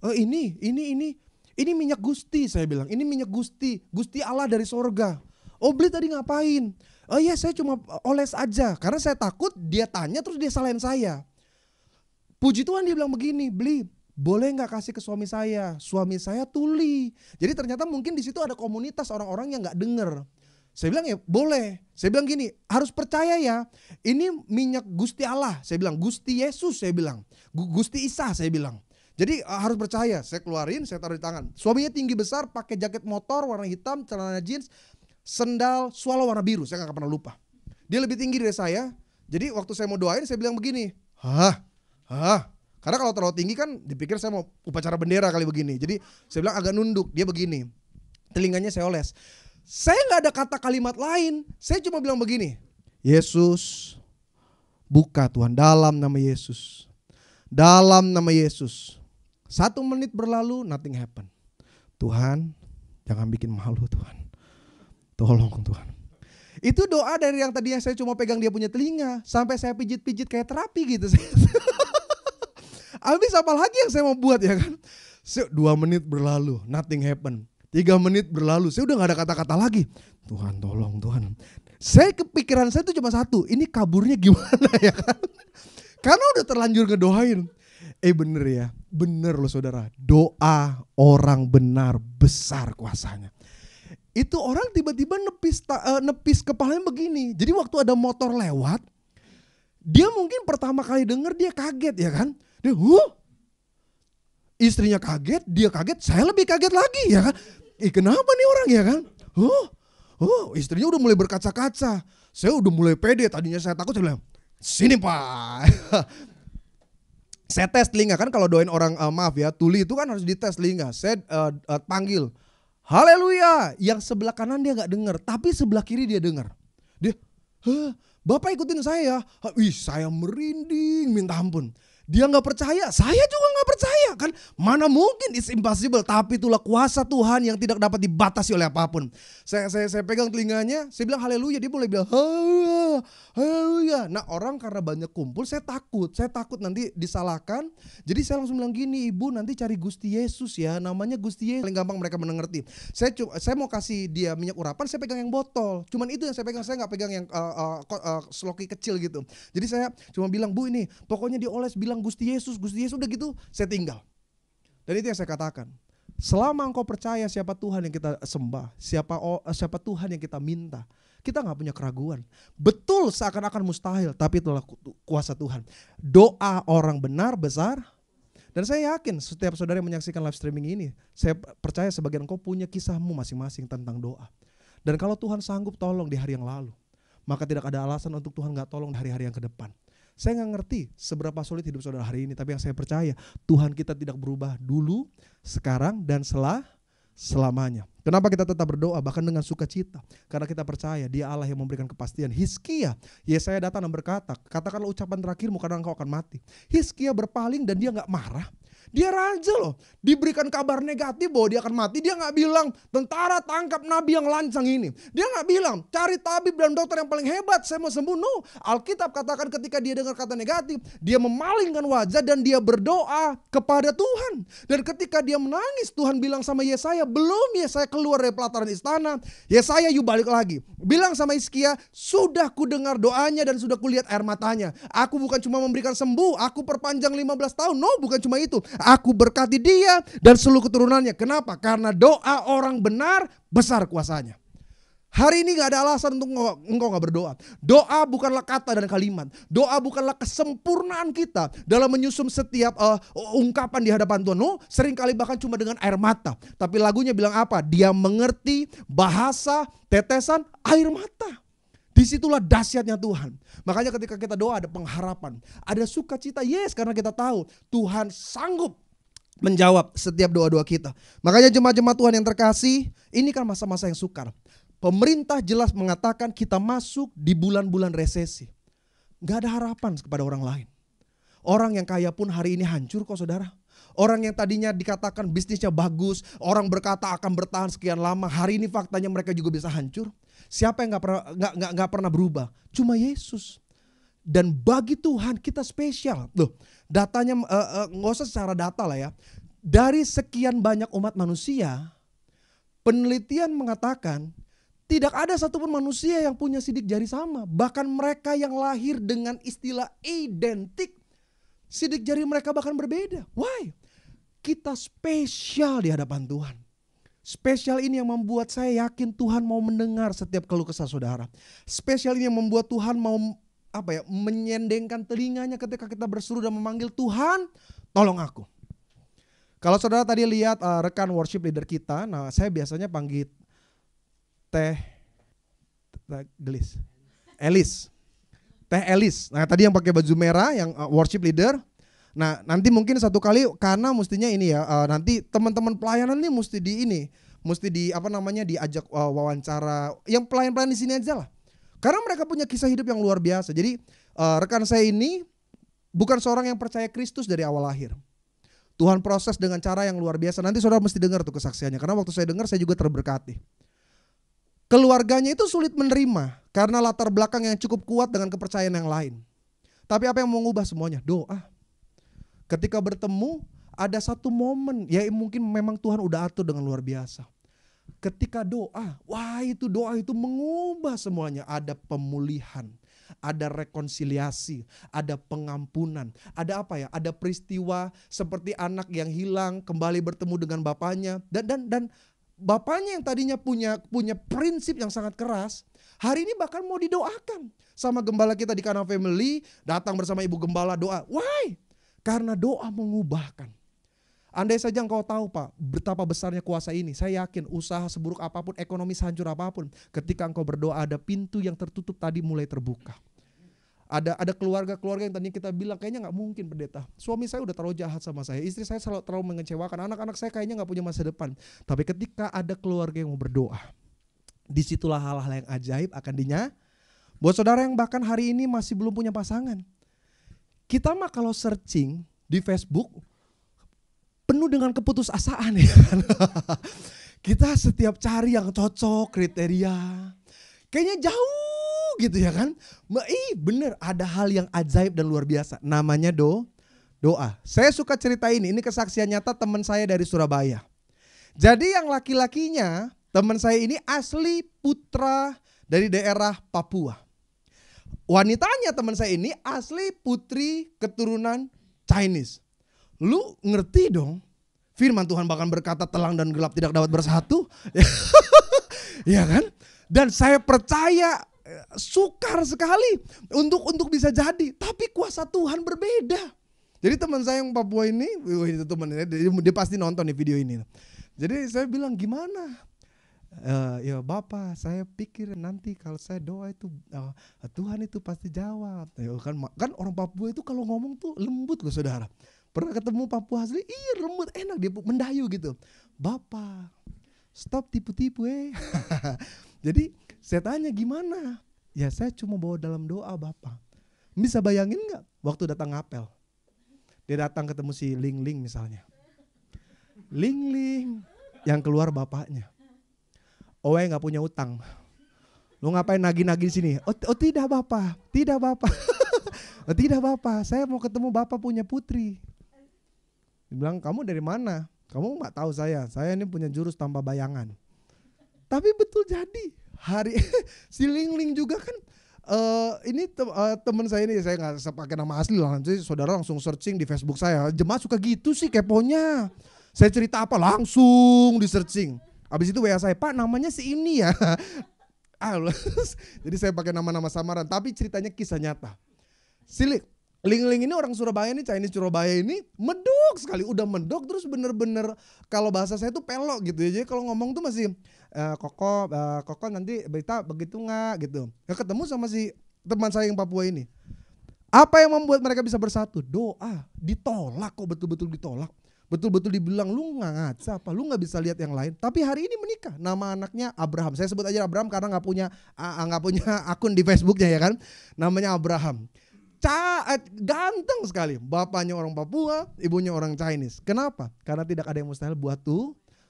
Ini minyak Gusti, saya bilang. Ini minyak Gusti, Gusti Allah dari sorga. Oh, beli tadi ngapain? Oh iya, saya cuma oles aja. Karena saya takut dia tanya terus dia salahin saya. Puji Tuhan dia bilang begini, beli, boleh nggak kasih ke suami saya? Suami saya tuli. Jadi ternyata mungkin di situ ada komunitas orang-orang yang nggak denger. Saya bilang ya boleh. Saya bilang gini, harus percaya ya. Ini minyak Gusti Allah. Saya bilang Gusti Yesus. Saya bilang Gusti Isa. Saya bilang. Jadi harus percaya. Saya keluarin, saya taruh di tangan. Suaminya tinggi besar, pakai jaket motor warna hitam, celana jeans, sendal swallow warna biru. Saya nggak pernah lupa. Dia lebih tinggi dari saya. Jadi waktu saya mau doain, saya bilang begini. Karena kalau terlalu tinggi kan dipikir saya mau upacara bendera kali begini. Jadi saya bilang agak nunduk. Dia begini. Telinganya saya oles. Saya nggak ada kata kalimat lain. Saya cuma bilang begini. Yesus, buka Tuhan dalam nama Yesus. Dalam nama Yesus. 1 menit berlalu, nothing happen. Tuhan, jangan bikin malu Tuhan. Tolong Tuhan. Itu doa dari yang tadinya saya cuma pegang dia punya telinga, sampai saya pijit-pijit kayak terapi gitu. Habis apa lagi yang saya mau buat ya kan? 2 menit berlalu, nothing happen. 3 menit berlalu, saya udah gak ada kata-kata lagi. Tuhan tolong Tuhan. Saya kepikiran saya itu cuma satu, ini kaburnya gimana ya kan? Karena udah terlanjur ngedoain. Bener ya, bener loh saudara. Doa orang benar besar kuasanya. Itu orang tiba-tiba nepis kepalanya begini. Jadi waktu ada motor lewat, dia mungkin pertama kali denger dia kaget ya kan. Dia istrinya kaget, dia kaget, saya lebih kaget lagi ya kan. Kenapa nih orang ya kan? Istrinya udah mulai berkaca-kaca. Saya udah mulai pede, tadinya saya takut, saya bilang, sini Pak. Saya tes telinga kan kalau doain orang maaf ya, tuli itu kan harus dites telinga. Saya panggil, haleluya. Yang sebelah kanan dia gak dengar, tapi sebelah kiri dia dengar. Dia, Bapak ikutin saya. Saya merinding minta ampun. Dia gak percaya, saya juga gak percaya kan. Mana mungkin, it's impossible. Tapi itulah kuasa Tuhan yang tidak dapat dibatasi oleh apapun. Saya pegang telinganya, saya bilang haleluya. Dia boleh bilang haleluya. Nah orang karena banyak kumpul, saya takut nanti disalahkan. Jadi saya langsung bilang gini, ibu nanti cari Gusti Yesus ya, namanya Gusti Yesus. Paling gampang mereka mengerti. Saya mau kasih dia minyak urapan, saya pegang yang botol. Cuman itu yang saya pegang, saya gak pegang yang sloki kecil gitu. Jadi saya cuma bilang, bu ini pokoknya dioles, bilang Gusti Yesus udah gitu saya tinggal. Dan itu yang saya katakan. Selama engkau percaya siapa Tuhan yang kita sembah, siapa Tuhan yang kita minta, kita gak punya keraguan. Betul seakan-akan mustahil, tapi itulah kuasa Tuhan. Doa orang benar besar. Dan saya yakin setiap saudara yang menyaksikan live streaming ini, saya percaya sebagian engkau punya kisahmu masing-masing tentang doa. Dan kalau Tuhan sanggup tolong di hari yang lalu, maka tidak ada alasan untuk Tuhan gak tolong di hari-hari yang ke depan. Saya gak ngerti seberapa sulit hidup saudara hari ini, tapi yang saya percaya Tuhan kita tidak berubah dulu, sekarang, dan selamanya. Kenapa kita tetap berdoa bahkan dengan sukacita? Karena kita percaya Dia Allah yang memberikan kepastian. Hizkia, Yesaya datang dan berkata, katakanlah ucapan terakhirmu karena engkau akan mati. Hizkia berpaling dan dia gak marah. Dia raja loh, diberikan kabar negatif bahwa dia akan mati. Dia gak bilang, tentara tangkap nabi yang lancang ini. Dia gak bilang, cari tabib dan dokter yang paling hebat, saya mau sembuh. No, Alkitab katakan ketika dia dengar kata negatif, dia memalingkan wajah dan dia berdoa kepada Tuhan. Dan ketika dia menangis, Tuhan bilang sama Yesaya, belum Yesaya keluar dari pelataran istana, Yesaya you balik lagi. Bilang sama Hizkia, sudah ku dengar doanya dan sudah ku lihat air matanya. Aku bukan cuma memberikan sembuh, aku perpanjang 15 tahun. No, bukan cuma itu. Aku berkati dia dan seluruh keturunannya. Kenapa? Karena doa orang benar besar kuasanya. Hari ini gak ada alasan untuk engkau gak berdoa. Doa bukanlah kata dan kalimat. Doa bukanlah kesempurnaan kita dalam menyusun setiap ungkapan di hadapan Tuhan. No, seringkali bahkan cuma dengan air mata. Tapi lagunya bilang apa? Dia mengerti bahasa tetesan air mata. Disitulah dahsyatnya Tuhan. Makanya ketika kita doa ada pengharapan, ada sukacita. Yes, karena kita tahu Tuhan sanggup menjawab setiap doa-doa kita. Makanya jemaat-jemaat Tuhan yang terkasih, ini kan masa-masa yang sukar. Pemerintah jelas mengatakan kita masuk di bulan-bulan resesi. Gak ada harapan kepada orang lain. Orang yang kaya pun hari ini hancur kok saudara. Orang yang tadinya dikatakan bisnisnya bagus, orang berkata akan bertahan sekian lama, hari ini faktanya mereka juga bisa hancur. Siapa yang nggak pernah berubah? Cuma Yesus. Dan bagi Tuhan kita spesial. Loh, datanya nggak usah secara data lah ya. Dari sekian banyak umat manusia, penelitian mengatakan tidak ada satupun manusia yang punya sidik jari sama. Bahkan mereka yang lahir dengan istilah identik, sidik jari mereka bahkan berbeda. Why? Kita spesial di hadapan Tuhan. Spesial ini yang membuat saya yakin Tuhan mau mendengar setiap keluh kesah saudara. Spesial ini yang membuat Tuhan mau menyendengkan telinganya ketika kita berseru dan memanggil, Tuhan tolong aku. Kalau saudara tadi lihat rekan worship leader kita, nah saya biasanya panggil Teh Elis. Nah tadi yang pakai baju merah yang worship leader. Nah nanti mungkin satu kali karena mestinya ini ya nanti teman-teman pelayanan nih mesti diajak wawancara yang pelayan-pelayan di sini aja lah. Karena mereka punya kisah hidup yang luar biasa. Jadi rekan saya ini bukan seorang yang percaya Kristus dari awal lahir. Tuhan proses dengan cara yang luar biasa. Nanti saudara mesti dengar tuh kesaksiannya. Karena waktu saya dengar saya juga terberkati. Keluarganya itu sulit menerima karena latar belakang yang cukup kuat dengan kepercayaan yang lain. Tapi apa yang mengubah semuanya? Doa. Ketika bertemu ada satu momen ya mungkin memang Tuhan udah atur dengan luar biasa. Ketika doa itu mengubah semuanya. Ada pemulihan, ada rekonsiliasi, ada pengampunan, ada ada peristiwa seperti anak yang hilang kembali bertemu dengan bapaknya dan bapaknya yang tadinya punya prinsip yang sangat keras, hari ini bahkan mau didoakan sama gembala kita di Kana Family, datang bersama ibu gembala doa. Why? Karena doa mengubahkan. Andai saja engkau tahu Pak, betapa besarnya kuasa ini, saya yakin usaha seburuk apapun, ekonomi sehancur apapun, ketika engkau berdoa ada pintu yang tertutup tadi mulai terbuka. Ada keluarga-keluarga yang tadi kita bilang kayaknya gak mungkin pendeta. Suami saya udah terlalu jahat sama saya, istri saya selalu terlalu mengecewakan, anak-anak saya kayaknya gak punya masa depan. Tapi ketika ada keluarga yang mau berdoa, disitulah hal-hal yang ajaib akan buat saudara yang bahkan hari ini masih belum punya pasangan. Kita mah kalau searching di Facebook penuh dengan keputusasaan ya kan. Kita setiap cari yang cocok kriteria, kayaknya jauh gitu ya kan. Bener ada hal yang ajaib dan luar biasa. Namanya doa. Saya suka cerita ini kesaksian nyata teman saya dari Surabaya. Jadi yang laki-lakinya teman saya ini asli putra dari daerah Papua. Wanitanya teman saya ini asli putri keturunan Chinese. Lu ngerti dong, firman Tuhan bahkan berkata terang dan gelap tidak dapat bersatu. Ya kan? Dan saya percaya sukar sekali untuk bisa jadi. Tapi kuasa Tuhan berbeda. Jadi teman saya yang Papua ini, itu temannya, dia pasti nonton nih video ini. Jadi saya bilang gimana? Ya Bapak, saya pikir nanti kalau saya doa itu Tuhan itu pasti jawab. Ya, kan orang Papua itu kalau ngomong tuh lembut loh saudara. Pernah ketemu Papua asli, lembut enak dia mendayu gitu. Bapak, stop tipu-tipu Jadi saya tanya gimana? Ya saya cuma bawa dalam doa Bapak. Bisa bayangin gak waktu datang ngapel? Dia datang ketemu si Ling misalnya. Ling yang keluar bapaknya. Owe gak punya utang. Lu ngapain nagih-nagih di sini? Oh tidak Bapak, tidak Bapak. Oh, tidak Bapak, saya mau ketemu Bapak punya putri. Dia bilang kamu dari mana? Kamu gak tahu saya ini punya jurus tanpa bayangan. Tapi betul jadi hari si Ling juga kan teman saya ini, saya gak pakai nama asli lah, nanti saudara langsung searching di Facebook saya. Jemaat suka gitu sih keponya. Saya cerita apa langsung di searching. Abis itu WA saya, Pak namanya si ini ya. Jadi saya pakai nama-nama samaran, tapi ceritanya kisah nyata. Si Ling ini orang Surabaya nih, Chinese Surabaya ini medok sekali, udah medok terus bener-bener kalau bahasa saya tuh pelok gitu ya. Jadi kalau ngomong tuh masih Koko nanti berita begitu nggak gitu. Ya ketemu sama si teman saya yang Papua ini. Apa yang membuat mereka bisa bersatu? Doa. Ditolak kok, betul-betul ditolak. Betul-betul dibilang lu nggak ngaca apa, lu nggak bisa lihat yang lain. Tapi hari ini menikah, nama anaknya Abraham. Saya sebut aja Abraham karena nggak punya akun di Facebooknya ya kan. Namanya Abraham. Ganteng sekali. Bapaknya orang Papua, ibunya orang Chinese. Kenapa? Karena tidak ada yang mustahil buat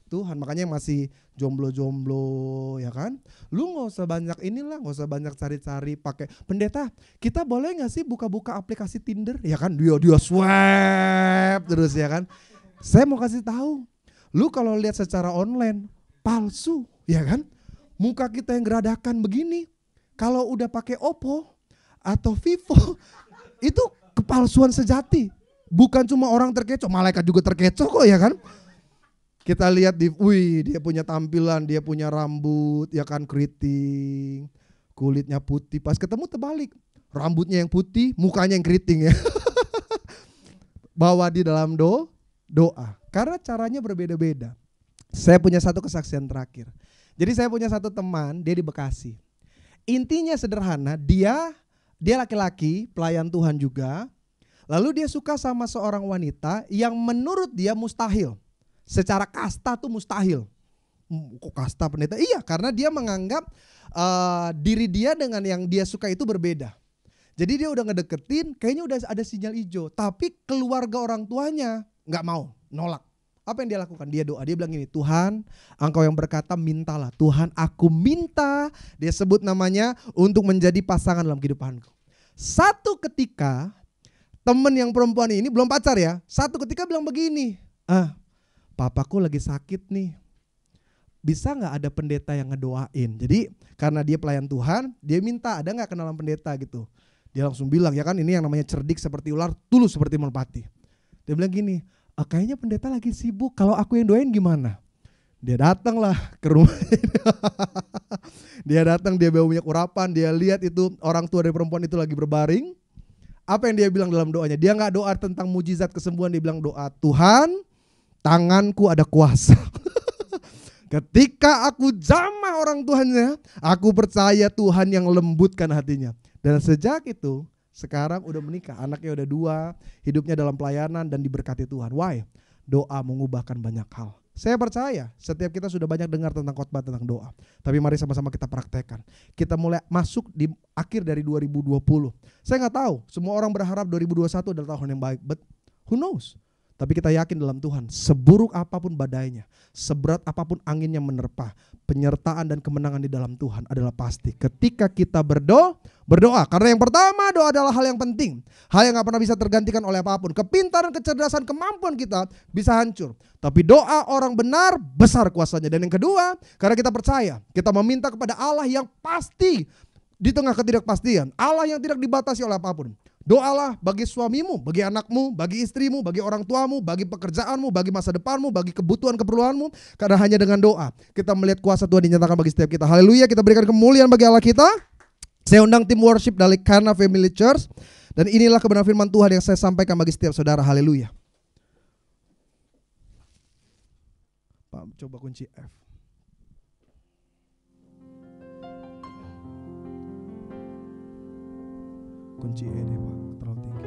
Tuhan. Makanya masih jomblo-jomblo ya kan. Lu nggak usah banyak inilah, nggak usah banyak cari-cari pakai. Pendeta, kita boleh nggak sih buka-buka aplikasi Tinder? Ya kan, dia swipe terus ya kan. Saya mau kasih tahu, lu kalau lihat secara online palsu, ya kan? Muka kita yang geradakan begini, kalau udah pakai Oppo atau Vivo, itu kepalsuan sejati. Bukan cuma orang terkecoh, malaikat juga terkecoh kok, ya kan? Kita lihat dia punya tampilan, dia punya rambut, ya kan, keriting, kulitnya putih. Pas ketemu terbalik, rambutnya yang putih, mukanya yang keriting ya. Bawa di dalam doa. Karena caranya berbeda-beda. Saya punya satu kesaksian terakhir. Jadi saya punya satu teman, dia di Bekasi. Intinya sederhana, dia laki-laki, pelayan Tuhan juga. Lalu dia suka sama seorang wanita yang menurut dia mustahil. Secara kasta tuh mustahil. Kok kasta pendeta? Iya, karena dia menganggap diri dia dengan yang dia suka itu berbeda. Jadi dia udah ngedeketin, kayaknya udah ada sinyal hijau. Tapi keluarga orang tuanya gak mau, nolak. Apa yang dia lakukan? Dia doa, dia bilang gini, Tuhan Engkau yang berkata mintalah. Tuhan aku minta, dia sebut namanya, untuk menjadi pasangan dalam kehidupanku. Satu ketika temen yang perempuan ini belum pacar ya, satu ketika bilang begini, papaku lagi sakit nih, bisa gak ada pendeta yang ngedoain? Jadi karena dia pelayan Tuhan, dia minta ada gak kenalan pendeta gitu. Dia langsung bilang, ya kan, ini yang namanya cerdik seperti ular, tulus seperti merpati. Dia bilang gini, kayaknya pendeta lagi sibuk, kalau aku yang doain gimana? Dia datang lah ke rumah. Dia datang, dia bawa minyak urapan, dia lihat itu orang tua dari perempuan itu lagi berbaring. Apa yang dia bilang dalam doanya? Dia gak doa tentang mujizat kesembuhan, dia bilang doa, Tuhan tanganku ada kuasa. Ketika aku jamah orang tuanya, aku percaya Tuhan yang lembutkan hatinya. Dan sejak itu, sekarang udah menikah, anaknya udah 2, hidupnya dalam pelayanan dan diberkati Tuhan. Why? Doa mengubahkan banyak hal. Saya percaya setiap kita sudah banyak dengar tentang khotbah tentang doa. Tapi mari sama-sama kita praktekkan. Kita mulai masuk di akhir dari 2020. Saya gak tahu, semua orang berharap 2021 adalah tahun yang baik. But who knows? Tapi kita yakin dalam Tuhan, seburuk apapun badainya, seberat apapun angin yang menerpa, penyertaan dan kemenangan di dalam Tuhan adalah pasti. Ketika kita berdoa, karena yang pertama doa adalah hal yang penting. Hal yang gak pernah bisa tergantikan oleh apapun. Kepintaran, kecerdasan, kemampuan kita bisa hancur. Tapi doa orang benar besar kuasanya. Dan yang kedua, karena kita percaya, kita meminta kepada Allah yang pasti di tengah ketidakpastian. Allah yang tidak dibatasi oleh apapun. Doalah bagi suamimu, bagi anakmu, bagi istrimu, bagi orang tuamu, bagi pekerjaanmu, bagi masa depanmu, bagi kebutuhan keperluanmu. Karena hanya dengan doa kita melihat kuasa Tuhan dinyatakan bagi setiap kita. Haleluya, kita berikan kemuliaan bagi Allah kita. Saya undang tim worship dari Kana Family Church. Dan inilah kebenaran firman Tuhan yang saya sampaikan bagi setiap saudara. Haleluya. Pak, coba kunci F. Kunci E deh Pak, terlalu tinggi.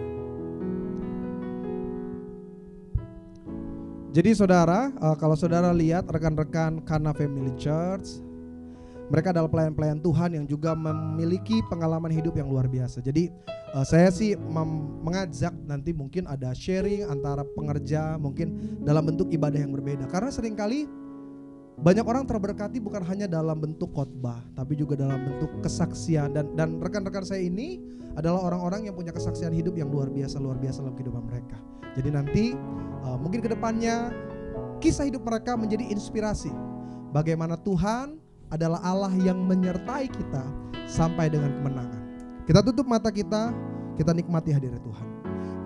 Jadi saudara, kalau saudara lihat rekan-rekan Kana Family Church, mereka adalah pelayan-pelayan Tuhan yang juga memiliki pengalaman hidup yang luar biasa. Jadi saya sih mengajak nanti mungkin ada sharing antara pengerja, mungkin dalam bentuk ibadah yang berbeda. Karena seringkali banyak orang terberkati bukan hanya dalam bentuk khotbah, tapi juga dalam bentuk kesaksian. Dan rekan-rekan saya ini adalah orang-orang yang punya kesaksian hidup yang luar biasa dalam kehidupan mereka. Jadi nanti mungkin kedepannya kisah hidup mereka menjadi inspirasi. Bagaimana Tuhan adalah Allah yang menyertai kita sampai dengan kemenangan. Kita tutup mata kita nikmati hadirat Tuhan.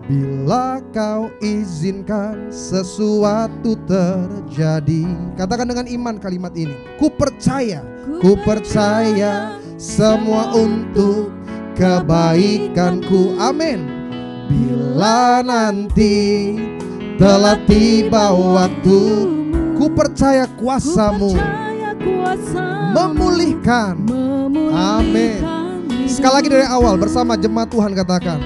Bila kau izinkan sesuatu terjadi. Katakan dengan iman kalimat ini. Ku percaya semua untuk kebaikanku. Amin. Bila nanti telah tiba waktu, ku percaya kuasamu memulihkan. Amin. Sekali lagi dari awal bersama jemaat Tuhan katakan.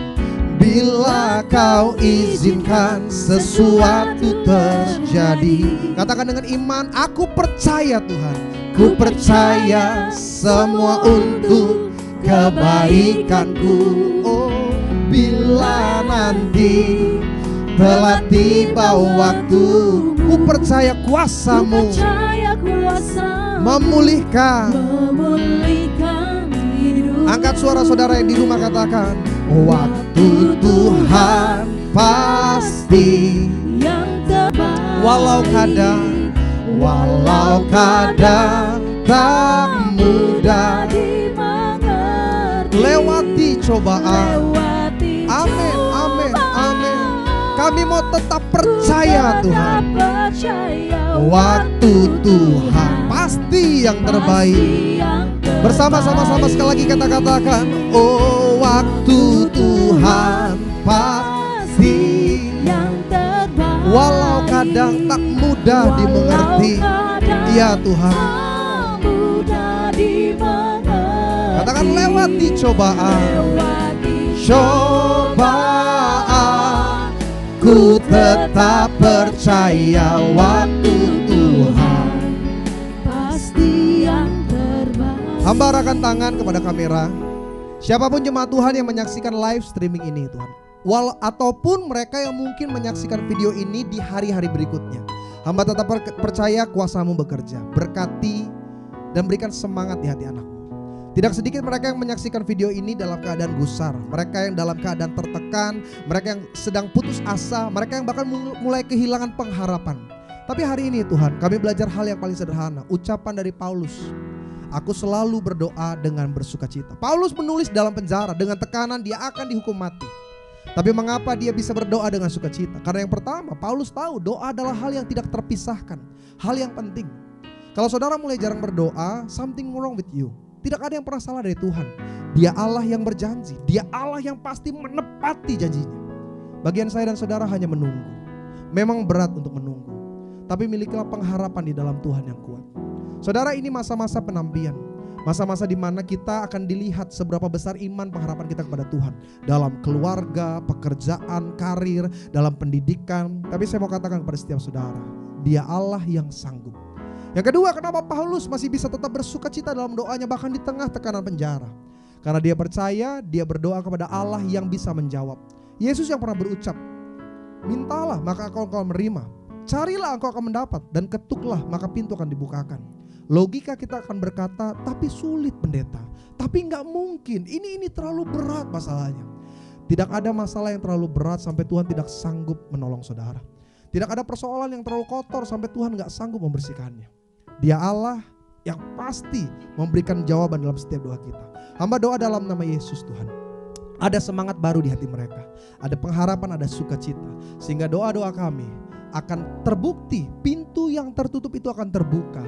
Bila kau izinkan sesuatu terjadi. Katakan dengan iman, aku percaya Tuhan. Ku percaya semua untuk kebaikanku. Oh, bila nanti telah tiba waktu, ku percaya kuasamu memulihkan. Angkat suara saudara yang di rumah katakan. Waktu Tuhan pasti yang Walau kadang tak mudah lewati cobaan. Amin, amin, amin. Kami mau tetap percaya Tuhan. Waktu Tuhan pasti yang terbaik. Bersama-sama sekali lagi kita katakan, oh waktu Tuhan pasti yang terbaik. Walau kadang tak mudah dimengerti. Ya Tuhan. Katakan lewati cobaan. Ku tetap percaya waktu Tuhan pasti yang terbaik. Hamba arahkan tangan kepada kamera. Siapapun jemaat Tuhan yang menyaksikan live streaming ini Tuhan, ataupun mereka yang mungkin menyaksikan video ini di hari-hari berikutnya, hamba tetap percaya kuasa-Mu bekerja. Berkati dan berikan semangat di hati anak-Mu. Tidak sedikit mereka yang menyaksikan video ini dalam keadaan gusar, mereka yang dalam keadaan tertekan, mereka yang sedang putus asa, mereka yang bahkan mulai kehilangan pengharapan. Tapi hari ini Tuhan, kami belajar hal yang paling sederhana, ucapan dari Paulus. Aku selalu berdoa dengan bersukacita. Paulus menulis dalam penjara, dengan tekanan dia akan dihukum mati. Tapi mengapa dia bisa berdoa dengan sukacita? Karena yang pertama, Paulus tahu doa adalah hal yang tidak terpisahkan, hal yang penting. Kalau saudara mulai jarang berdoa, something wrong with you. Tidak ada yang pernah salah dari Tuhan. Dia Allah yang berjanji. Dia Allah yang pasti menepati janjinya. Bagian saya dan saudara hanya menunggu. Memang berat untuk menunggu, tapi milikilah pengharapan di dalam Tuhan yang kuat. Saudara, ini masa-masa penampian. Masa-masa di mana kita akan dilihat seberapa besar iman pengharapan kita kepada Tuhan. Dalam keluarga, pekerjaan, karir, dalam pendidikan. Tapi saya mau katakan kepada setiap saudara, Dia Allah yang sanggup. Yang kedua, kenapa Paulus masih bisa tetap bersuka cita dalam doanya bahkan di tengah tekanan penjara? Karena dia percaya, dia berdoa kepada Allah yang bisa menjawab. Yesus yang pernah berucap, mintalah maka engkau menerima, carilah engkau akan mendapat, dan ketuklah maka pintu akan dibukakan. Logika kita akan berkata, tapi sulit pendeta, tapi gak mungkin, ini terlalu berat masalahnya. Tidak ada masalah yang terlalu berat sampai Tuhan tidak sanggup menolong saudara. Tidak ada persoalan yang terlalu kotor sampai Tuhan gak sanggup membersihkannya. Dia Allah yang pasti memberikan jawaban dalam setiap doa kita. Hamba doa dalam nama Yesus Tuhan. Ada semangat baru di hati mereka. Ada pengharapan, ada sukacita. Sehingga doa-doa kami akan terbukti. Pintu yang tertutup itu akan terbuka.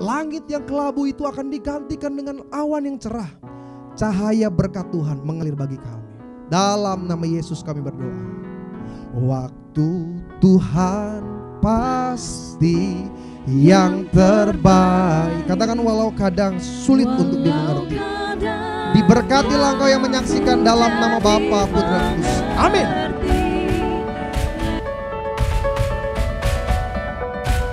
Langit yang kelabu itu akan digantikan dengan awan yang cerah. Cahaya berkat Tuhan mengalir bagi kami. Dalam nama Yesus kami berdoa. Waktu Tuhan pasti yang terbaik. Katakan walau kadang sulit untuk dimengerti. Diberkatilah engkau yang menyaksikan dalam nama Bapa, Putra, Kudus. Amin.